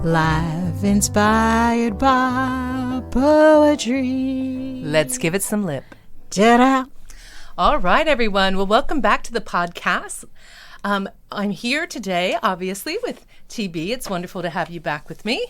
Life inspired by poetry. Let's give it some lip. Ta-da! All right, everyone. Well, welcome back to the podcast. I'm here today, obviously, with TB. It's wonderful to have you back with me.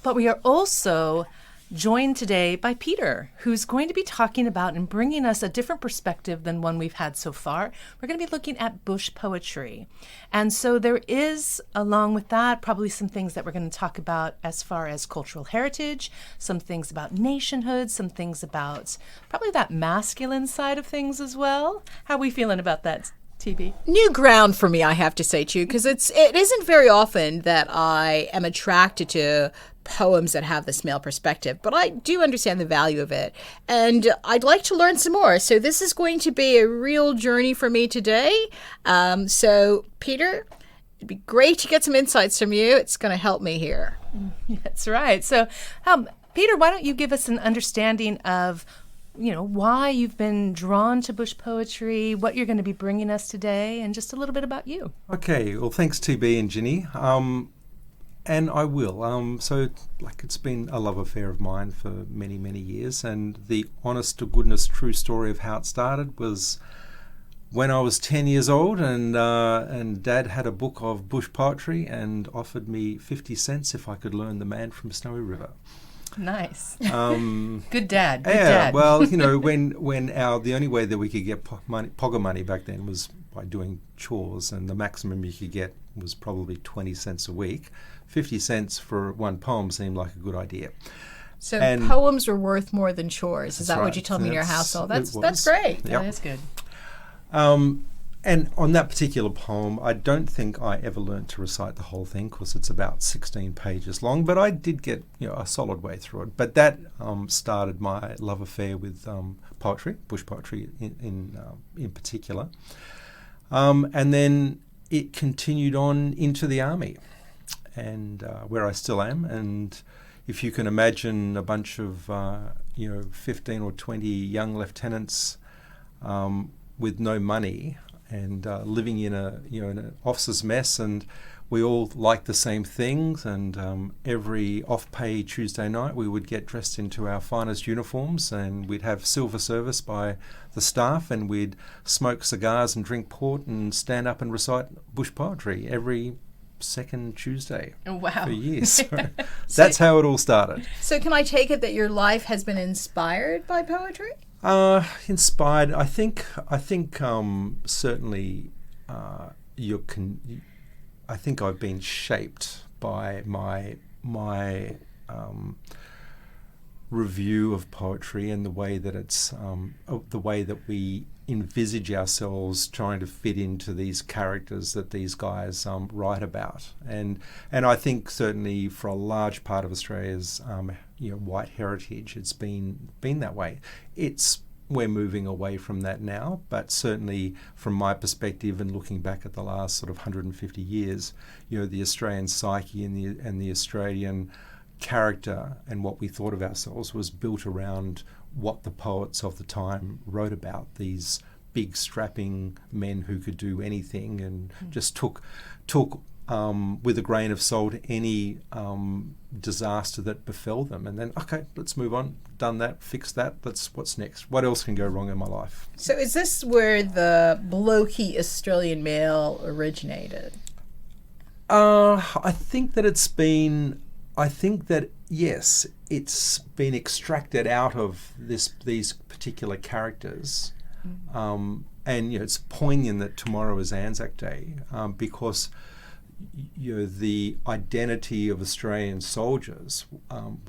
But we are also joined today by Peter, who's going to be talking about and bringing us a different perspective than one we've had so far. We're going to be looking at bush poetry. And so there is, along with that, probably some things that we're going to talk about as far as cultural heritage, some things about nationhood, some things about probably that masculine side of things as well. How are we feeling about that, TB? New ground for me, I have to say, too, because it isn't very often that I am attracted to poems that have this male perspective, but I do understand the value of it, and I'd like to learn some more. So this is going to be a real journey for me today. So Peter, it'd be great to get some insights from you. It's going to help me here. That's right. So Peter, why don't you give us an understanding of why you've been drawn to bush poetry, what you're going to be bringing us today, and just a little bit about you. Okay, well, thanks TB and Ginny. And I will. So it's been a love affair of mine for many, many years. And the honest to goodness true story of how it started was when I was 10 years old and Dad had a book of bush poetry and offered me 50 cents if I could learn The Man from Snowy River. Nice. Good dad. Good yeah, dad. Well, when the only way that we could get pocket money back then was by doing chores, and the maximum you could get was probably 20 cents a week. 50 cents for one poem seemed like a good idea. So poems were worth more than chores. Is that right. what you told me in your household? That's great. Yep. That is good. And on that particular poem, I don't think I ever learned to recite the whole thing because it's about 16 pages long, but I did get a solid way through it. But that started my love affair with poetry, bush poetry in particular. And then it continued on into the army, and where I still am. And if you can imagine a bunch of 15 or 20 young lieutenants with no money and living in an officer's mess, and we all liked the same things, and every off-pay Tuesday night we would get dressed into our finest uniforms, and we'd have silver service by the staff, and we'd smoke cigars and drink port and stand up and recite bush poetry every second Tuesday for years. So that's how it all started. So can I take it that your life has been inspired by poetry? Inspired, I think certainly I think I've been shaped by my review of poetry and the way that it's the way that we envisage ourselves trying to fit into these characters that these guys write about, and I think certainly for a large part of Australia's white heritage, it's been that way. We're moving away from that now, but certainly from my perspective and looking back at the last sort of 150 years, the Australian psyche and the Australian character and what we thought of ourselves was built around what the poets of the time wrote about, these big strapping men who could do anything and just took with a grain of salt any disaster that befell them, and then let's move on, done that, fix that, what's next, what else can go wrong in my life. So is this where the blokey Australian male originated? I think that yes, it's been extracted out of these particular characters, and it's poignant that tomorrow is Anzac Day, because the identity of Australian soldiers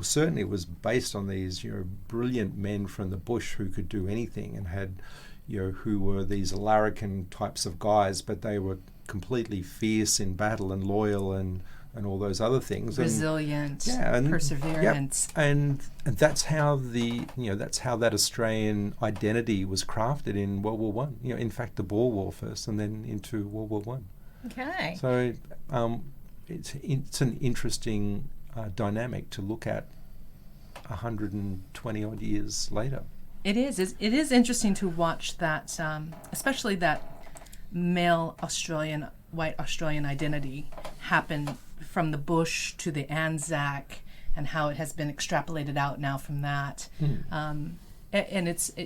certainly was based on these brilliant men from the bush who could do anything and had who were these larrikin types of guys, but they were completely fierce in battle and loyal and all those other things, resilient, and perseverance, and that's how that's how that Australian identity was crafted in World War One. In fact, the Boer War first, and then into World War One. Okay. So it's an interesting dynamic to look at 120 odd years later. It is. It is interesting to watch that, especially that male Australian, white Australian identity happen from the bush to the Anzac, and how it has been extrapolated out now from that. And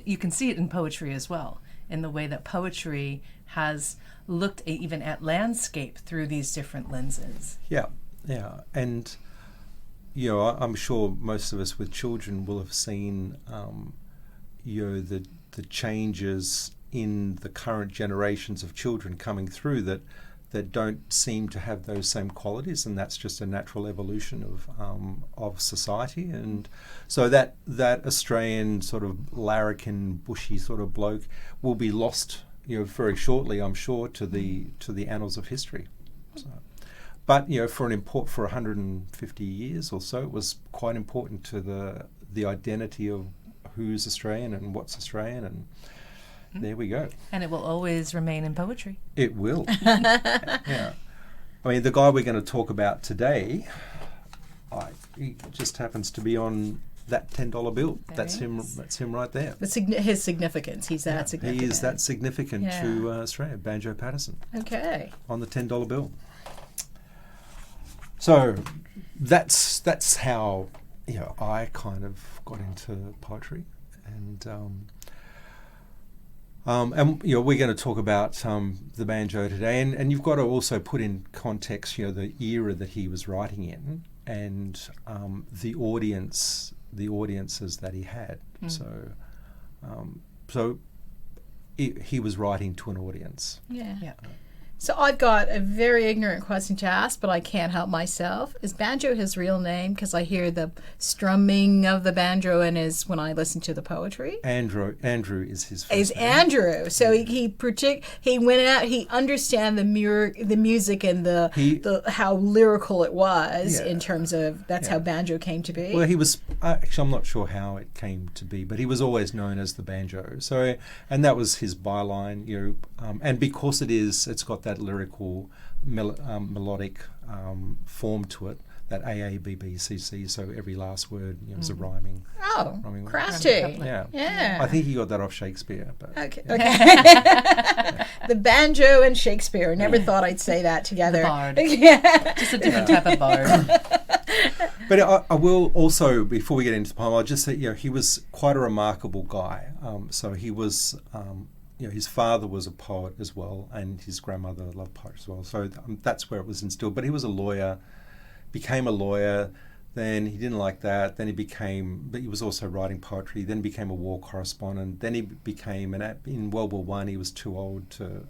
you can see it in poetry as well, in the way that poetry has looked even at landscape through these different lenses. Yeah, and I'm sure most of us with children will have seen the changes in the current generations of children coming through that don't seem to have those same qualities, and that's just a natural evolution of society. And so that Australian sort of larrikin, bushy sort of bloke will be lost, very shortly, I'm sure, to the annals of history. So, but for 150 years or so, it was quite important to the identity of who's Australian and what's Australian, and there we go. And it will always remain in poetry. It will. Yeah. I mean, the guy we're going to talk about today, he just happens to be on that $10 bill. That's him. That's him right there. His significance. He's that significant. He is that significant to Australia. Banjo Patterson. Okay. On the $10 bill. So that's how I kind of got into poetry, and we're going to talk about the banjo today, and you've got to also put in context, the era that he was writing in, and the audiences that he had. So he was writing to an audience. Yeah. So I've got a very ignorant question to ask, but I can't help myself. Is banjo his real name? Because I hear the strumming of the banjo when I listen to the poetry. Andrew is his first name. Is Andrew. So he went out. He understand the music and the how lyrical it was in terms of that's how banjo came to be. Well, he was actually, I'm not sure how it came to be, but he was always known as the banjo. So, and that was his byline. And because it's got that lyrical melodic form to it, that AABBCC, so every last word is a rhyming. Oh, rhyming crafty. Yeah. I think he got that off Shakespeare. But okay. The banjo and Shakespeare. Never thought I'd say that together. The bard. Just a different type of bard. But I will also, before we get into the poem, I'll just say, he was quite a remarkable guy. So he was... his father was a poet as well, and his grandmother loved poetry as well. So that's where it was instilled. But he was a lawyer, became a lawyer. Then he didn't like that. Then but he was also writing poetry. Then he became a war correspondent. Then he became in World War One. He was too old to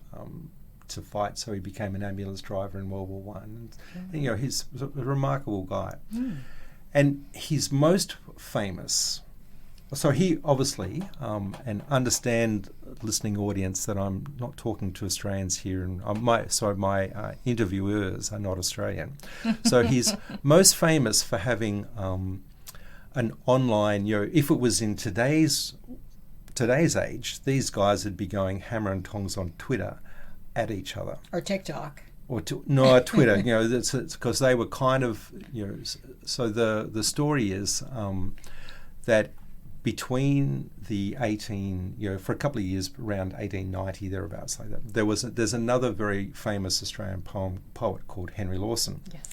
fight, so he became an ambulance driver in World War One. And he's a remarkable guy. And he's most famous. So he obviously, and understand, listening audience, that I'm not talking to Australians here, and my interviewers are not Australian. So he's most famous for having an online, if it was in today's age, these guys would be going hammer and tongs on Twitter at each other. Or TikTok. Twitter. It's because they were kind of, so the story is that between the for a couple of years, around 1890, thereabouts like that, there's another very famous Australian poet called Henry Lawson. Yes.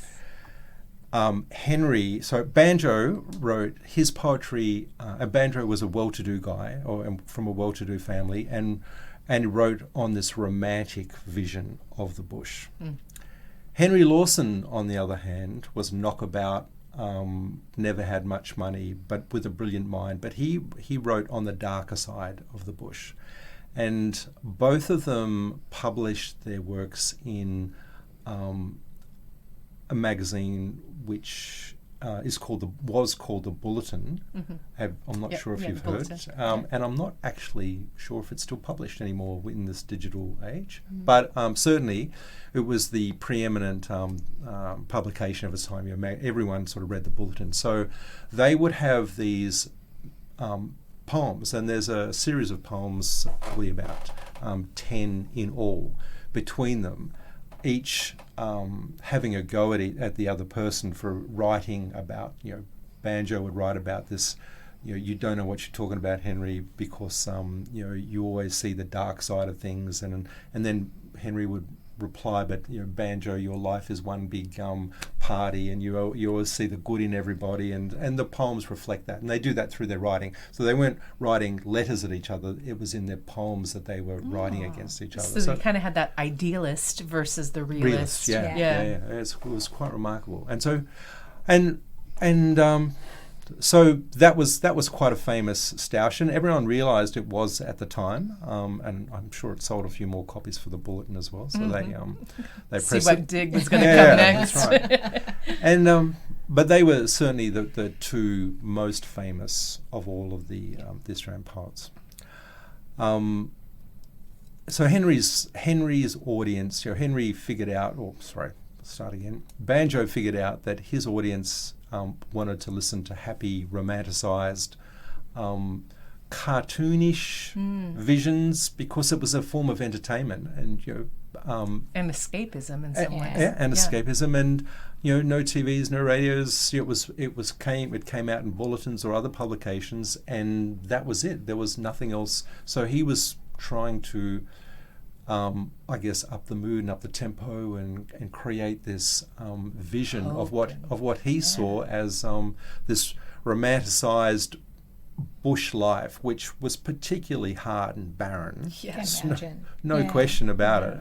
So Banjo wrote his poetry. Banjo was a well-to-do guy, from a well-to-do family, and wrote on this romantic vision of the bush. Henry Lawson, on the other hand, was knockabout. Never had much money, but with a brilliant mind. But he wrote on the darker side of the bush, and both of them published their works in a magazine which was called the Bulletin. I'm not sure if you've heard, and I'm not actually sure if it's still published anymore in this digital age. But certainly, it was the preeminent publication of its time. Everyone sort of read the Bulletin, so they would have these poems, and there's a series of poems, probably about 10 in all, between them, each having a go at the other person for writing about, Banjo would write about this, you don't know what you're talking about, Henry, because you always see the dark side of things, and then Henry would reply, but banjo, your life is one big party, and you always see the good in everybody, and the poems reflect that, and they do that through their writing. So they weren't writing letters at each other; it was in their poems that they were writing against each other. So you kind of had that idealist versus the realist. Yeah. It was quite remarkable, and so so that was quite a famous stoush, and everyone realised it was at the time, and I'm sure it sold a few more copies for the Bulletin as well. So they See pressed what it. dig was going to come next. That's right. And but they were certainly the two most famous of all of the Australian poets. So Henry's audience, Henry figured out, Banjo figured out that his audience wanted to listen to happy, romanticised, cartoonish visions, because it was a form of entertainment and and escapism in some ways. Escapism, and no TVs, no radios. It came out in bulletins or other publications, and that was it. There was nothing else. So he was trying to I guess up the mood and up the tempo and create this vision of what he saw as this romanticised bush life, which was particularly hard and barren. Yes, no question about it.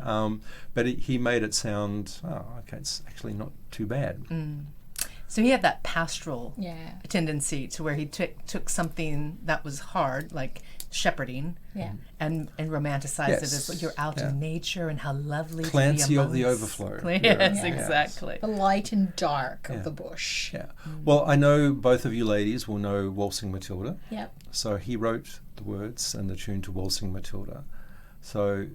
But he made it sound, it's actually not too bad. So he had that pastoral tendency to where he took something that was hard, like shepherding, and romanticized it as you're out in nature and how lovely Clancy to be of the Overflow. Yes, exactly. The light and dark of the bush. Yeah. Well, I know both of you ladies will know Waltzing Matilda. Yep. So he wrote the words and the tune to Waltzing Matilda. So,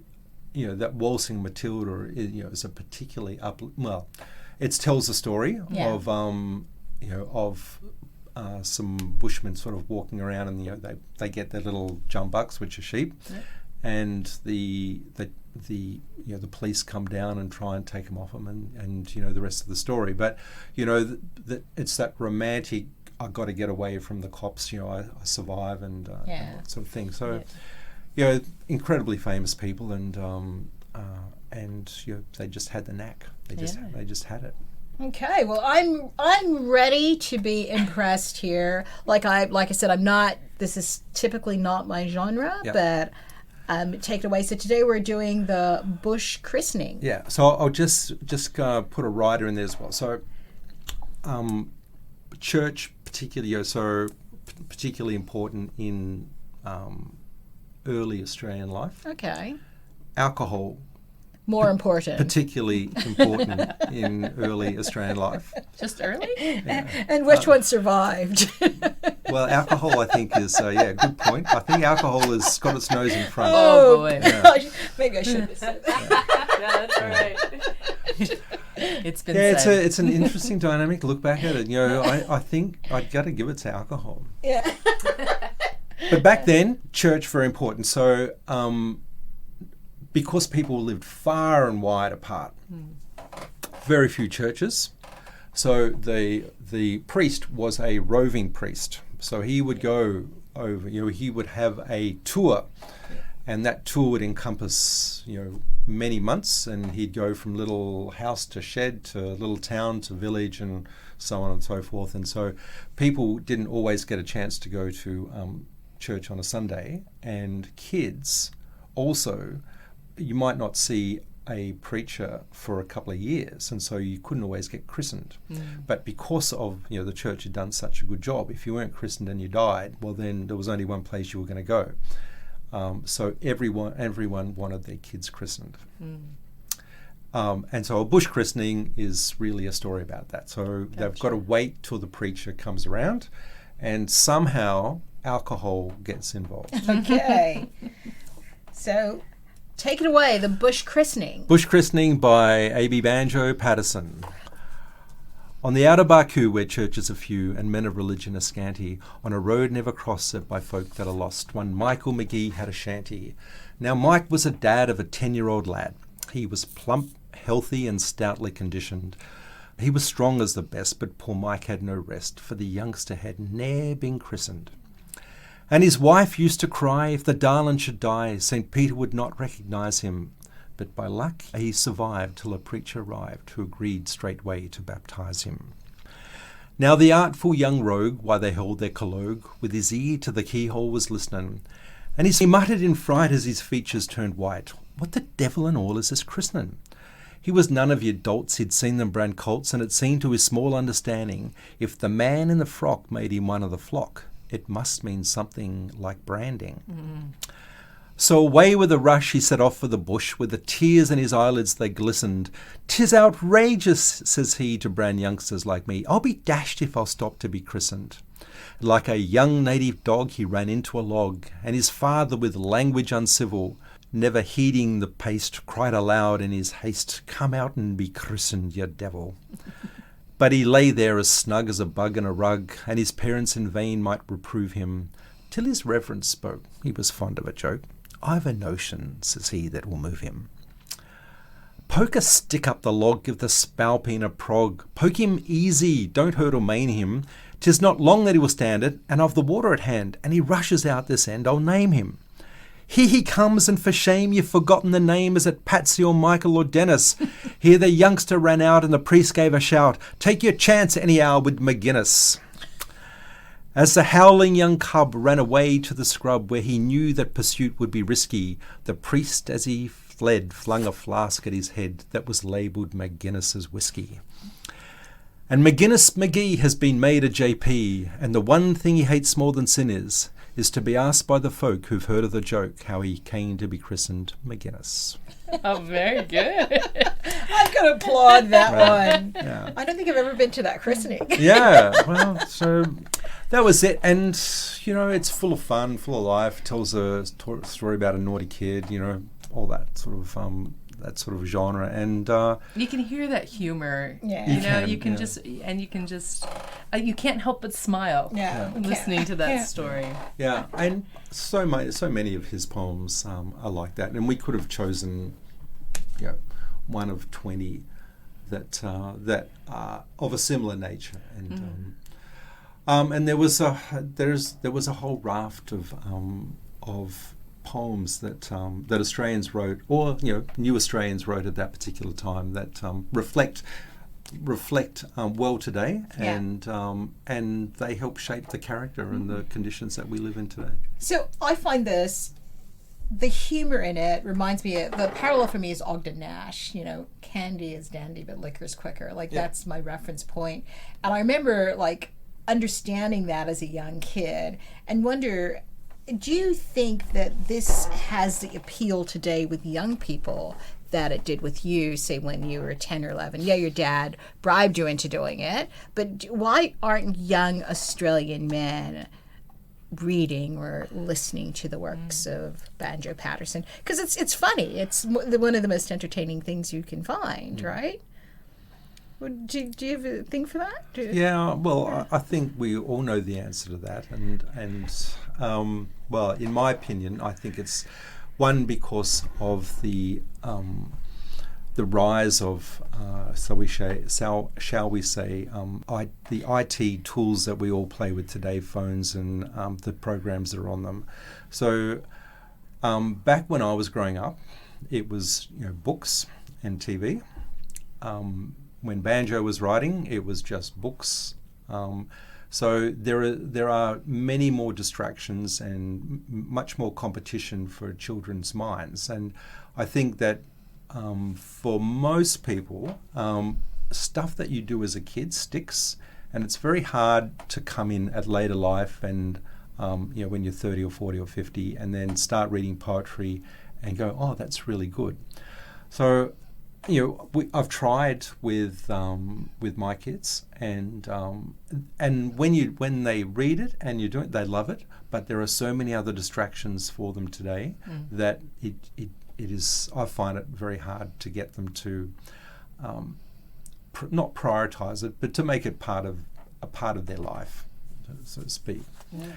that Waltzing Matilda is a particularly it tells the story of some bushmen sort of walking around, and they get their little jumbucks, which are sheep, and the police come down and try and take them off them, and the rest of the story. But it's that romantic, I got to get away from the cops, I survive, and that sort of thing. So incredibly famous people, and they just had the knack. They just had it. Okay, well, I'm ready to be impressed here. Like I said, I'm not. This is typically not my genre, but take it away. So today we're doing the bush christening. Yeah. So I'll just put a rider in there as well. So, church particularly important in early Australian life. Okay. Alcohol. More important. Particularly important in early Australian life. Just early? Yeah. And which one survived? Well, alcohol, I think, is, good point. I think alcohol has got its nose in front. Oh, boy. Yeah. Maybe I shouldn't have said that. Yeah, that's right. It's been said. It's an interesting dynamic. Look back at it. I think I'd got to give it to alcohol. Yeah. But back then, church, very important. So, because people lived far and wide apart, very few churches. So the priest was a roving priest. So he would go over, he would have a tour, and that tour would encompass, many months, and he'd go from little house to shed to little town to village and so on and so forth. And so people didn't always get a chance to go to church on a Sunday, and kids also, you might not see a preacher for a couple of years, and so you couldn't always get christened. But because of the church had done such a good job, if you weren't christened and you died, well, then there was only one place you were going to go. So everyone wanted their kids christened. And so a bush christening is really a story about that. So they've got to wait till the preacher comes around, and somehow alcohol gets involved. Okay. So take it away, the bush christening. Bush christening by A.B. Banjo Patterson. On the outer Barcoo, where churches are few and men of religion are scanty, on a road never crossed by folk that are lost, one Michael McGee had a shanty. Now Mike was a dad of a 10-year-old lad. He was plump, healthy and stoutly conditioned. He was strong as the best, but poor Mike had no rest, for the youngster had ne'er been christened. And his wife used to cry, if the darlin' should die, St. Peter would not recognise him. but by luck he survived till a preacher arrived who agreed straightway to baptize him. Now the artful young rogue, while they held their collogue, with his ear to the keyhole was listening, and he muttered in fright as his features turned white, "What the devil and all is this christening?" He was none of your dolts, he'd seen them brand colts, and it seemed to his small understanding, if the man in the frock made him one of the flock, it must mean something like branding. So away with a rush he set off for the bush, with the tears in his eyelids they glistened. "'Tis outrageous," says he, "to brand youngsters like me. I'll be dashed if I'll stop to be christened." Like a young native dog he ran into a log, and his father with language uncivil, never heeding the paste, cried aloud in his haste, "Come out and be christened, you devil." But he lay there as snug as a bug in a rug, and his parents in vain might reprove him, till his reverence spoke. He was fond of a joke. "I've a notion," says he, "that will move him. Poke a stick up the log, give the spalpeen a prog. Poke him easy, don't hurt or maim him. 'Tis not long that he will stand it, and I've the water at hand, and he rushes out this end, I'll name him. Here he comes, and for shame you've forgotten the name. Is it Patsy or Michael or Dennis?" Here the youngster ran out, and the priest gave a shout, "Take your chance anyhow with McGinnis." As the howling young cub ran away to the scrub, where he knew that pursuit would be risky, the priest, as he fled, flung a flask at his head that was labelled McGinnis's whiskey. And McGinnis McGee has been made a JP, and the one thing he hates more than sin is to be asked by the folk who've heard of the joke how he came to be christened McGinnis. Oh, very good. I'm going to applaud that one. Yeah. I don't think I've ever been to that christening. Yeah, well, so that was it. And, it's full of fun, full of life. Tells a story about a naughty kid, all that sort of genre. And you can hear that humor. Yeah. You can you can't help but smile listening to that story. Yeah, and so many of his poems are like that. And we could have chosen, one of 20 that are of a similar nature. And there was a whole raft of poems that Australians wrote, or new Australians wrote at that particular time, that reflect well today, and they help shape the character and the conditions that we live in today. So I find the humor in it reminds me of, the parallel for me is Ogden Nash. Candy is dandy, but liquor's quicker. That's my reference point. And I remember understanding that as a young kid, and wonder, do you think that this has the appeal today with young people that it did with you, say, when you were 10 or 11? Yeah, your dad bribed you into doing it, but why aren't young Australian men reading or listening to the works of Banjo Patterson? Because it's funny. It's one of the most entertaining things you can find, right? Do you have a thing for that? Yeah, well, I think we all know the answer to that, and well, in my opinion, I think it's one because of the rise of shall we say the IT tools that we all play with today, phones and the programs that are on them. So back when I was growing up, it was books and TV. When Banjo was writing, it was just books. So there are many more distractions and much more competition for children's minds. And I think that for most people, stuff that you do as a kid sticks, and it's very hard to come in at later life and when you're 30 or 40 or 50 and then start reading poetry and go, oh, that's really good. So I've tried with my kids, and when they read it and you do it, they love it. But there are so many other distractions for them today that it is. I find it very hard to get them to not prioritize it, but to make it part of their life, so to speak. Yeah.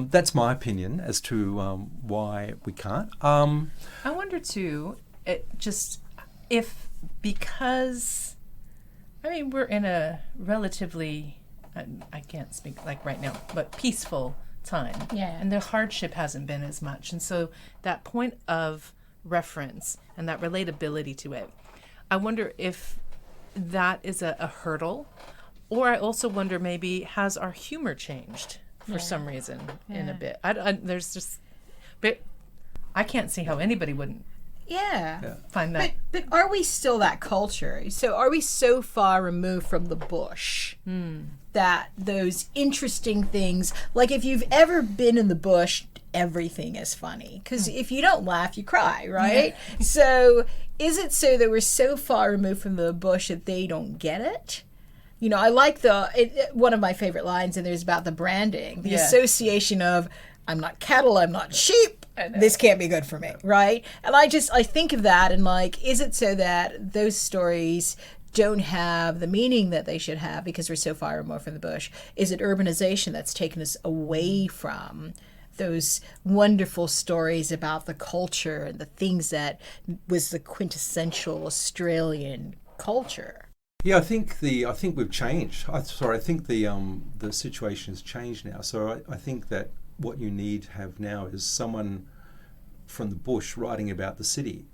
That's my opinion as to why we can't. I wonder too. Because we're in a relatively, I can't speak right now, but peaceful time. Yeah. And the hardship hasn't been as much. And so that point of reference and that relatability to it. I wonder if that is a hurdle, or I also wonder maybe has our humor changed for some reason in a bit. There's just, but I can't see how anybody wouldn't find that. But are we still that culture? So are we so far removed from the bush that those interesting things, like if you've ever been in the bush, everything is funny. Because if you don't laugh, you cry, right? Yeah. So is it so that we're so far removed from the bush that they don't get it? You know, I like one of my favorite lines in there is about the branding, the association of I'm not cattle, I'm not sheep. This can't be good for me, right? And I think of that and like, is it so that those stories don't have the meaning that they should have because we're so far removed from the bush? Is it urbanization that's taken us away from those wonderful stories about the culture and the things that was the quintessential Australian culture? Yeah, I think we've changed. I think the situation has changed now. So I think that what you need to have now is someone from the bush writing about the city,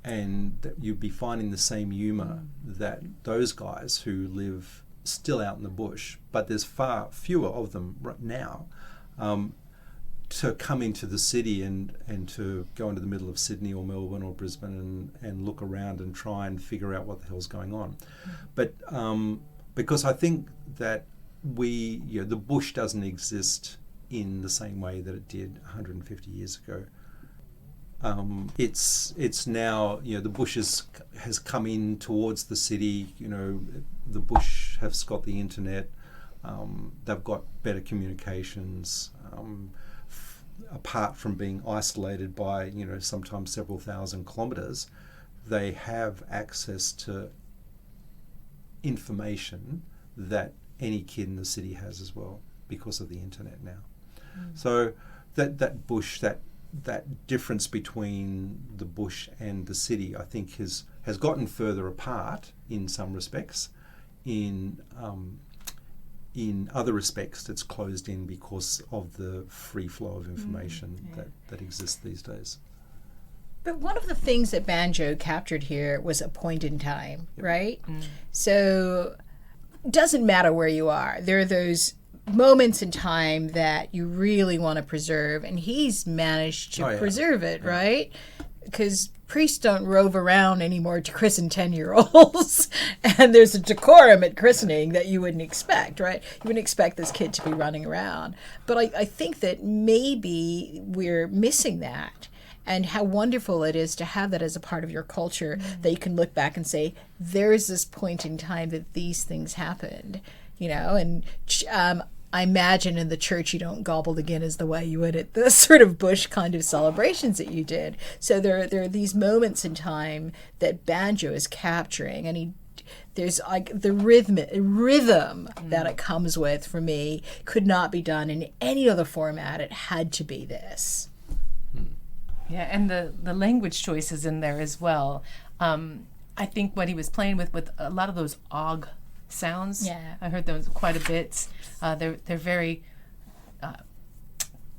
and that you'd be finding the same humour that those guys who live still out in the bush, but there's far fewer of them right now, to come into the city and to go into the middle of Sydney or Melbourne or Brisbane and look around and try and figure out what the hell's going on. But because I think that the bush doesn't exist in the same way that it did 150 years ago. It's now, the bush has come in towards the city. The bush has got the internet. They've got better communications. Apart from being isolated by, sometimes several thousand kilometres, they have access to information that any kid in the city has as well because of the internet now. So that bush, that difference between the bush and the city, I think has gotten further apart in some respects. In other respects, it's closed in because of the free flow of information that exists these days. But one of the things that banjo captured here was a point in time, right? So it doesn't matter where you are. There are those moments in time that you really want to preserve, and he's managed to preserve it, right? Because priests don't rove around anymore to christen 10-year-olds, and there's a decorum at christening that you wouldn't expect, right? You wouldn't expect this kid to be running around. But I think that maybe we're missing that, and how wonderful it is to have that as a part of your culture, that you can look back and say, there's this point in time that these things happened, and I imagine in the church you don't gobble the Guinness the way you would at the sort of bush kind of celebrations that you did. So there are these moments in time that banjo is capturing, and there's like the rhythm that it comes with, for me, could not be done in any other format. It had to be this. Yeah, and the language choices in there as well. I think what he was playing with a lot of those og sounds. Yeah, I heard those quite a bit. They're very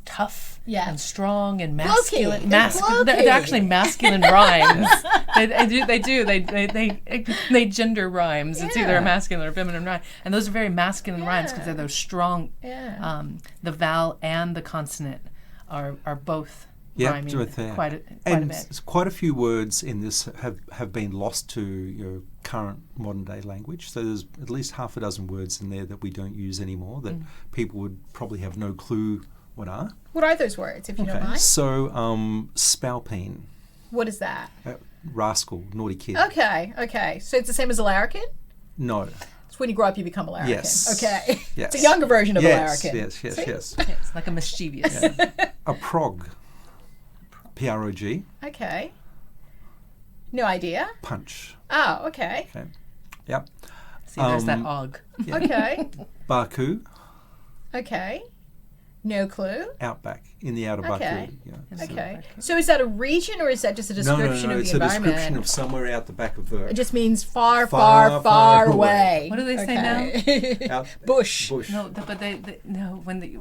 tough and strong and masculine. They're actually masculine rhymes. They do. They gender rhymes. It's either a masculine or feminine rhyme, and those are very masculine rhymes because they're those strong. Yeah. The vowel and the consonant are both. Rhyming quite a bit. Quite a few words in this have been lost to your current modern day language. So there's at least half a dozen words in there that we don't use anymore that people would probably have no clue what are. What are those words, if you don't mind? So spalpeen. What is that? Rascal, naughty kid. Okay. So it's the same as a larrikin? No. It's when you grow up you become a larrikin. Yes. Okay. Yes. It's a younger version of a larrikin. Yes. It's like a mischievous. A prog. P-R-O-G. Okay. No idea. Punch. Oh, okay. Yep. See, there's that og. Yeah. Okay. Baku. Okay. No clue. Outback, in the outer Baku. Okay. So is that a region or is that just a description of the environment? No, it's a description of somewhere out the back of the... It just means far away. What do they say now? Bush. No, but they when the...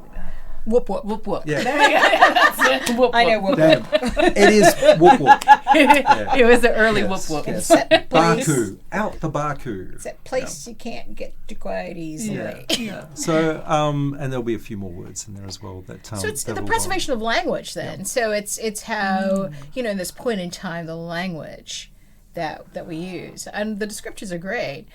Whoop whoop. Whoop whoop. Yeah. There you go. That's it. Whoop, I know whoop. whoop whoop. Damn. It is whoop whoop. Yeah. It was the early Yes, whoop whoop. yes. That place- Baku. Out the Baku. It's that place you can't get to quite easily. Yeah. So, and there'll be a few more words in there as well. So it's that the will go preservation of language then. So it's how, in this point in time, the language that we use. And the descriptors are great.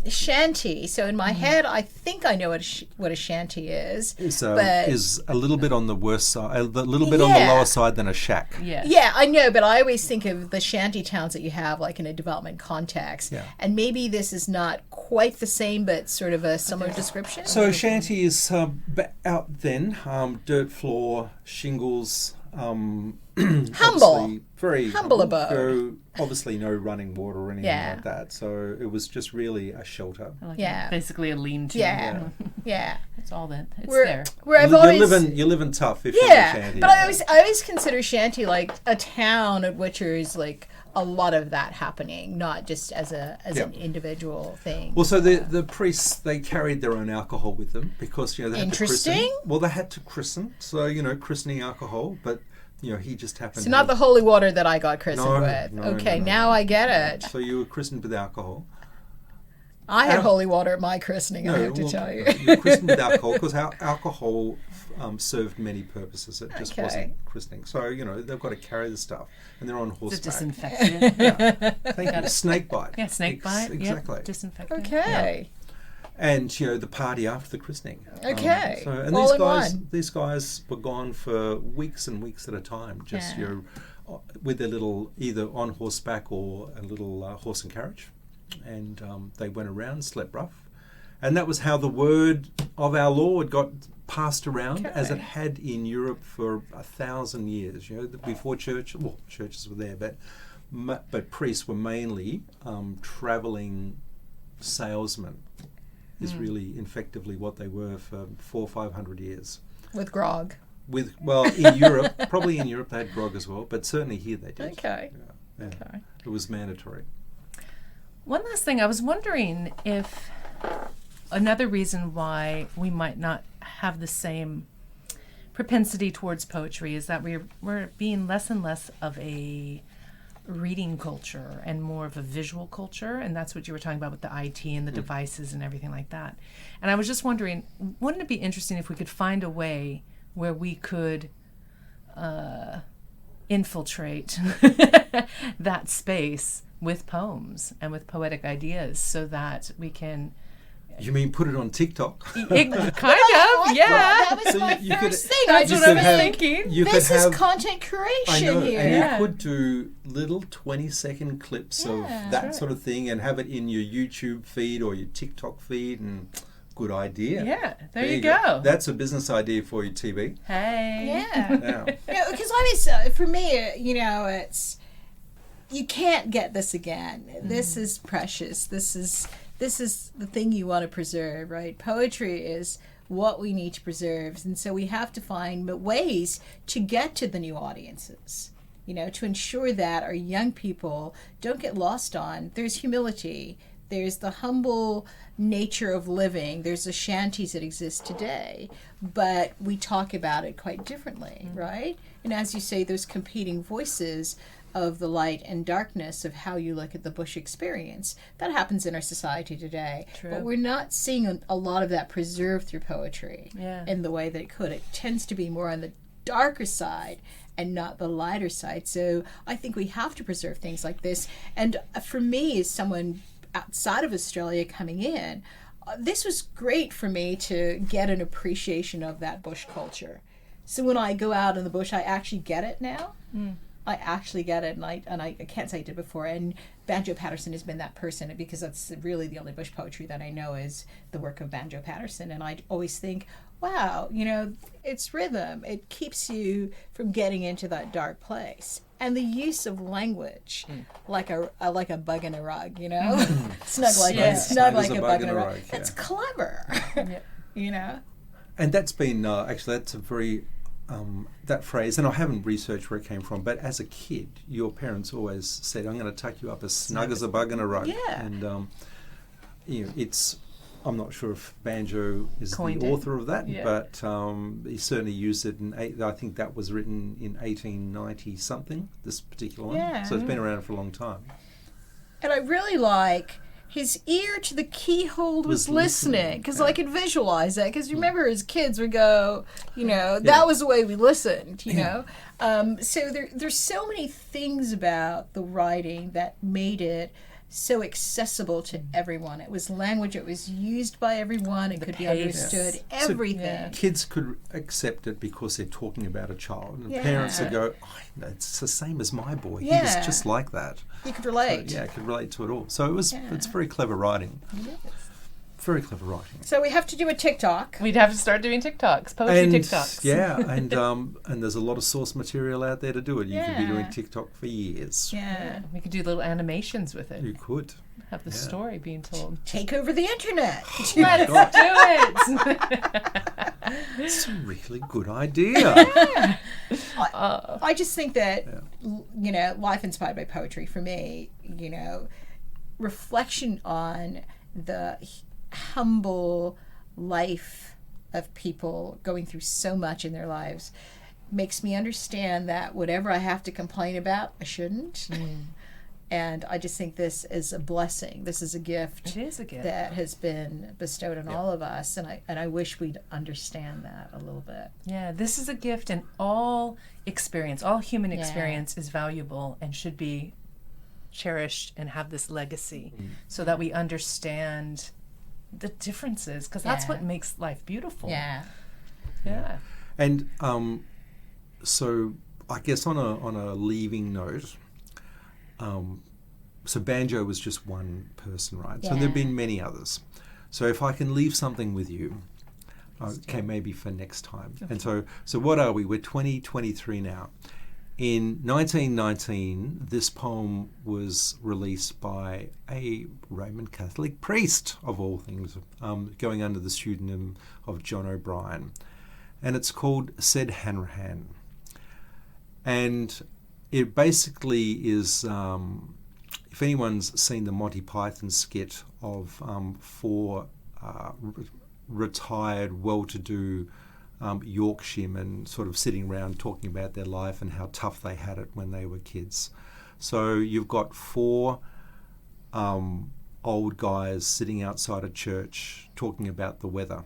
Shanty. So in my head, I think I know what a shanty is. Is but a little bit on the worst side, a little bit on the Yeah. lower side than a shack. Yeah. yeah, I know, but I always think of the shanty towns that you have like in a development context. Yeah. And maybe this is not quite the same, but sort of a similar description. So shanty is out then, dirt floor, shingles, Humble. obviously very Humble abode. Obviously no running water or anything Yeah. like that. So it was just really a shelter. Like Yeah. Basically a lean-to. Yeah. Yeah. That's all that. It's Where, there. where I've You're always living tough if you're in yeah, shanty. but I always consider shanty like a town at which there's like a lot of that happening, not just as an individual thing. Well, so the priests, they carried their own alcohol with them because, they had to christen. Interesting. Well, they had to christen, so, christening alcohol, but, he just happened So not the holy water that I got christened No, with. no, Okay, no, no, now no. I get it. So you were christened with alcohol. I had holy water at my christening, I have to well, tell you. You were christened with alcohol because alcohol served many purposes. It just Okay. wasn't christening. So, they've got to carry the stuff, and they're on It's a horseback. disinfectant. Thank you. Snake bite. Yeah, snake bite. Exactly. Yeah, disinfectant. Okay. And the party after the christening. Okay. And All in one. these guys were gone for weeks and weeks at a time, just Yeah. with their little, either on horseback or a little horse and carriage, and they went around, slept rough, and that was how the word of our Lord got passed around, as it Okay. had in Europe for 1,000 years. Before churches were there, but priests were mainly traveling salesmen. Is really effectively what they were for 400 or 500 years. With grog. In Europe, probably in Europe they had grog as well, but certainly here they did. Okay. Yeah. Okay. It was mandatory. One last thing, I was wondering if another reason why we might not have the same propensity towards poetry is that we're being less and less of a reading culture and more of a visual culture, and that's what you were talking about with the IT and the devices and everything like that. And I was just wondering, wouldn't it be interesting if we could find a way where we could infiltrate that space with poems and with poetic ideas so that we can You mean put it on TikTok? kind of, yeah. That was So my you could- first thing. That's you what I could was have- thinking. You This could is have, content I creation know, here. and Yeah. you could do little 20-second clips of that sort of thing and have it in your YouTube feed or your TikTok feed, and good idea. Yeah, there you go. That's a business idea for you, TB. Hey. Yeah. Yeah. Because I was, for me, it's, you can't get this again. This is precious. This is the thing you want to preserve, right? Poetry is what we need to preserve, and so we have to find ways to get to the new audiences, to ensure that our young people don't get lost on. There's humility. There's the humble nature of living. There's the shanties that exist today, but we talk about it quite differently, right? And as you say, those competing voices of the light and darkness of how you look at the bush experience. That happens in our society today. True. But we're not seeing a lot of that preserved through poetry in the way that it could. It tends to be more on the darker side and not the lighter side. So I think we have to preserve things like this. And for me, as someone outside of Australia coming in, this was great for me to get an appreciation of that bush culture. So when I go out in the bush, I actually get it now. I actually get it, and I can't say I did before. And Banjo Patterson has been that person, because that's really the only bush poetry that I know is the work of Banjo Patterson. And I always think, wow, it's rhythm. It keeps you from getting into that dark place. And the use of language, like a bug in a rug, snug like a bug in a rug. That's clever, And that's been actually, that's a very that phrase, and I haven't researched where it came from, but as a kid, your parents always said, "I'm going to tuck you up as snug as a bug in a rug." Yeah. And it's I'm not sure if Banjo is Coined the it. author of that, Yeah. but he certainly used it. I think that was written in 1890 something. This particular one, Yeah. so it's been around for a long time. And I really like his ear to the keyhole was listening, because I could visualize that. Because remember, as kids, we go, that was the way we listened, know. So there's so many things about the writing that made it so accessible to everyone. It was language, it was used by everyone, it could be pace. understood, So everything. kids could accept it because they're talking about a child, and Yeah. parents would go, "It's the same as my boy. He Yeah. was just like that." You could relate. So, could relate to it all. So it's very clever writing. Very clever writing. So we have to do a TikTok. We'd have to start doing TikToks, poetry TikToks. Yeah, and there's a lot of source material out there to do it. You could be doing TikTok for years. Yeah. We could do little animations with it. You could. Have the story being told. Take over the internet. Let's do it. It's a really good idea. I just think that, life inspired by poetry for me, reflection on the humble life of people going through so much in their lives makes me understand that whatever I have to complain about, I shouldn't. And I just think this is a blessing. This is a gift. It is a gift. That has been bestowed on all of us, and I wish we'd understand that a little bit. Yeah, this is a gift, and all experience, all human experience is valuable and should be cherished and have this legacy so that we understand the differences, because that's what makes life beautiful. Yeah. And so I guess on a leaving note, so Banjo was just one person, right? So there have been many others. So if I can leave something with you, okay, maybe for next time. Okay. And so what are we? We're 2023 now. In 1919, this poem was released by a Roman Catholic priest, of all things, going under the pseudonym of John O'Brien. And it's called Said Hanrahan. And it basically is, if anyone's seen the Monty Python skit of four retired, well-to-do Yorkshiremen sort of sitting around talking about their life and how tough they had it when they were kids. So you've got four old guys sitting outside a church talking about the weather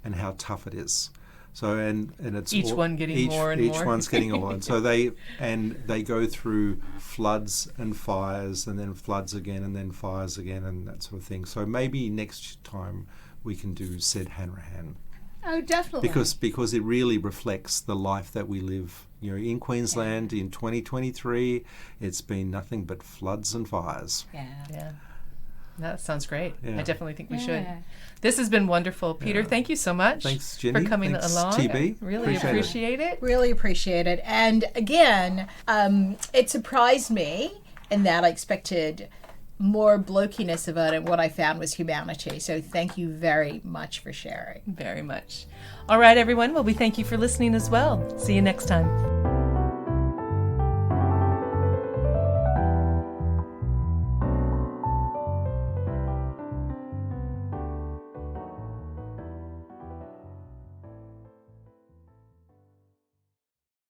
and how tough it is. So and it's each one getting more and more. Each one's getting a lot. So they go through floods and fires, and then floods again, and then fires again, and that sort of thing. So maybe next time we can do Said Hanrahan. Oh, definitely. Because it really reflects the life that we live. In Queensland in 2023, it's been nothing but floods and fires. Yeah. That sounds great. Yeah. I definitely think we should. This has been wonderful. Peter, thank you so much. Thanks, Ginny. For coming Thanks, along. TB. Really appreciate it. Really appreciate it. And again, it surprised me in that I expected more blokiness about it. What I found was humanity. So thank you very much for sharing. Very much. All right, everyone. Well, we thank you for listening as well. See you next time.